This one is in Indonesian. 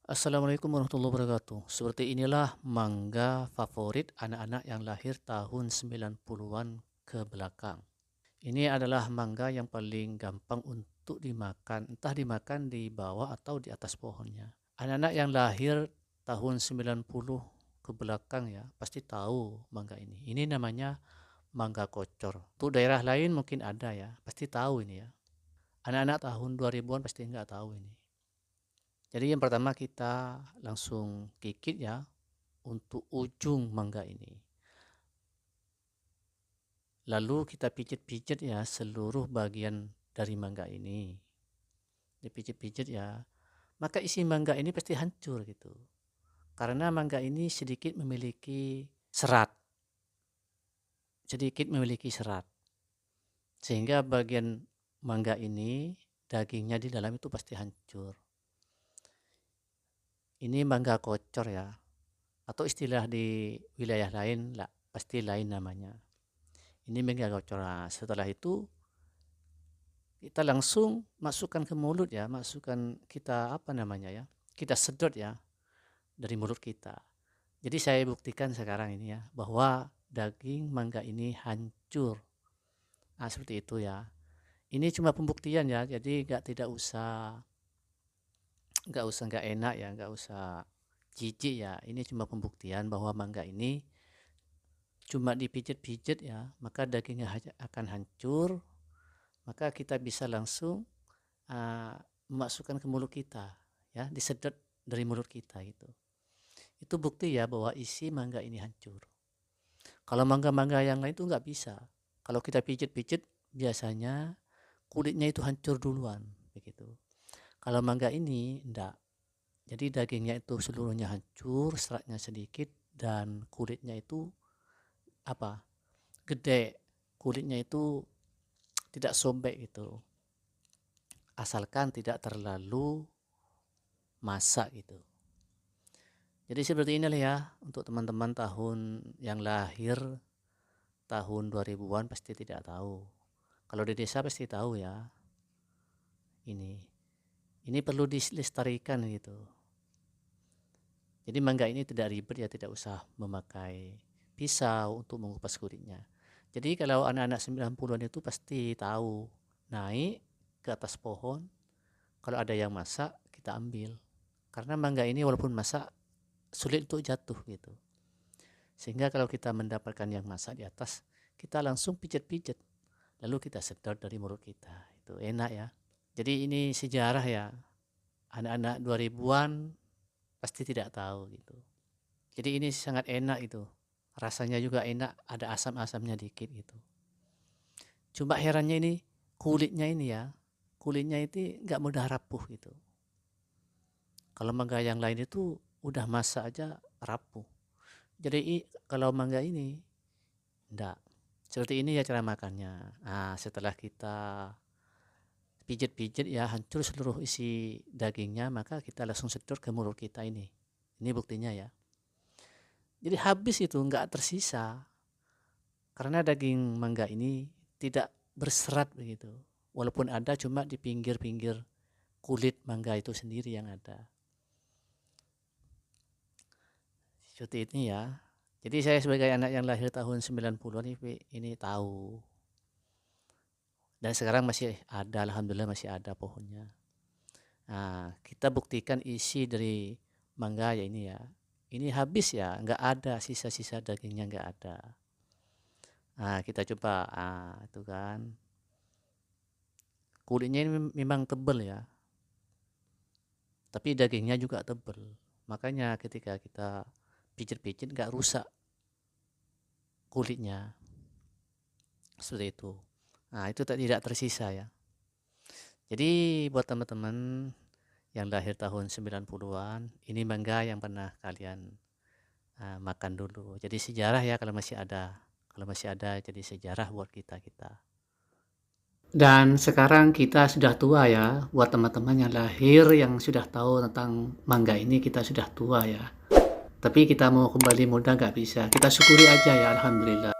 Assalamualaikum warahmatullahi wabarakatuh. Seperti inilah mangga favorit anak-anak yang lahir tahun 90-an ke belakang. Ini adalah mangga yang paling gampang untuk dimakan, entah dimakan di bawah atau di atas pohonnya. Anak-anak yang lahir tahun 90 ke belakang ya, pasti tahu mangga ini. Ini namanya mangga kocor. Untuk daerah lain mungkin ada ya, pasti tahu ini ya. Anak-anak tahun 2000-an pasti nggak tahu ini. Jadi yang pertama kita langsung gigit ya untuk ujung mangga ini. Lalu kita pijit-pijit ya seluruh bagian dari mangga ini. Dipijit-pijit ya. Maka isi mangga ini pasti hancur gitu. Karena mangga ini sedikit memiliki serat. Sedikit memiliki serat. Sehingga bagian mangga ini dagingnya di dalam itu pasti hancur. Ini mangga kocor ya. Atau istilah di wilayah lain lah, pasti lain namanya. Ini mangga kocor. Nah, setelah itu kita langsung masukkan ke mulut ya, masukkan kita apa namanya ya, kita sedot ya dari mulut kita. Jadi saya buktikan sekarang ini ya bahwa daging mangga ini hancur. Nah, seperti itu ya. Ini cuma pembuktian ya, jadi nggak enak ya, nggak usah jijik ya. Ini cuma pembuktian bahwa mangga ini cuma dipijit-pijit ya, maka dagingnya akan hancur, maka kita bisa langsung memasukkan ke mulut kita ya, disedot dari mulut kita gitu. Itu bukti ya bahwa isi mangga ini hancur. Kalau mangga-mangga yang lain itu nggak bisa. Kalau kita pijit-pijit biasanya kulitnya itu hancur duluan begitu. Kalau mangga ini enggak. Jadi dagingnya itu seluruhnya hancur, seratnya sedikit dan kulitnya itu apa? Gede. Kulitnya itu tidak sobek gitu. Asalkan tidak terlalu masak gitu. Jadi seperti inilah ya untuk teman-teman tahun yang lahir tahun 2000-an pasti tidak tahu. Kalau di desa pasti tahu ya. Ini perlu dilestarikan gitu. Jadi mangga ini tidak ribet ya, tidak usah memakai pisau untuk mengupas kulitnya. Jadi kalau anak-anak 90-an itu pasti tahu, naik ke atas pohon, kalau ada yang masak kita ambil. Karena mangga ini walaupun masak sulit untuk jatuh gitu. Sehingga kalau kita mendapatkan yang masak di atas, kita langsung pijet-pijet. Lalu kita sedot dari mulut kita. Itu enak ya. Jadi ini sejarah ya. Anak-anak 2000-an pasti tidak tahu gitu. Jadi ini sangat enak itu. Rasanya juga enak, ada asam-asamnya dikit gitu. Cuma herannya ini kulitnya ini ya. Kulitnya itu nggak mudah rapuh gitu. Kalau mangga yang lain itu udah masak aja rapuh. Jadi kalau mangga ini enggak. Seperti ini ya cara makannya. Nah, setelah kita pijit-pijit ya hancur seluruh isi dagingnya, maka kita langsung sedot ke mulut kita ini. Ini buktinya ya. Jadi habis itu nggak tersisa. Karena daging mangga ini tidak berserat begitu. Walaupun ada cuma di pinggir-pinggir kulit mangga itu sendiri yang ada. Seperti ini ya. Jadi saya sebagai anak yang lahir tahun 90-an ini tahu. Dan sekarang masih ada, alhamdulillah masih ada pohonnya. Nah, kita buktikan isi dari mangga ya ini ya. Ini habis ya, nggak ada sisa-sisa dagingnya, nggak ada. Nah, kita coba, itu kan. Kulitnya ini memang tebal ya. Tapi dagingnya juga tebal. Makanya ketika kita pijit-pijit nggak rusak kulitnya. Seperti itu. Nah, itu tidak tersisa ya. Jadi buat teman-teman yang lahir tahun 90-an, ini mangga yang pernah kalian makan dulu. Jadi sejarah ya kalau masih ada. Kalau masih ada jadi sejarah buat kita-kita. Dan sekarang kita sudah tua ya, buat teman-teman yang lahir yang sudah tahu tentang mangga ini kita sudah tua ya. Tapi kita mau kembali muda nggak bisa, kita syukuri aja ya, alhamdulillah.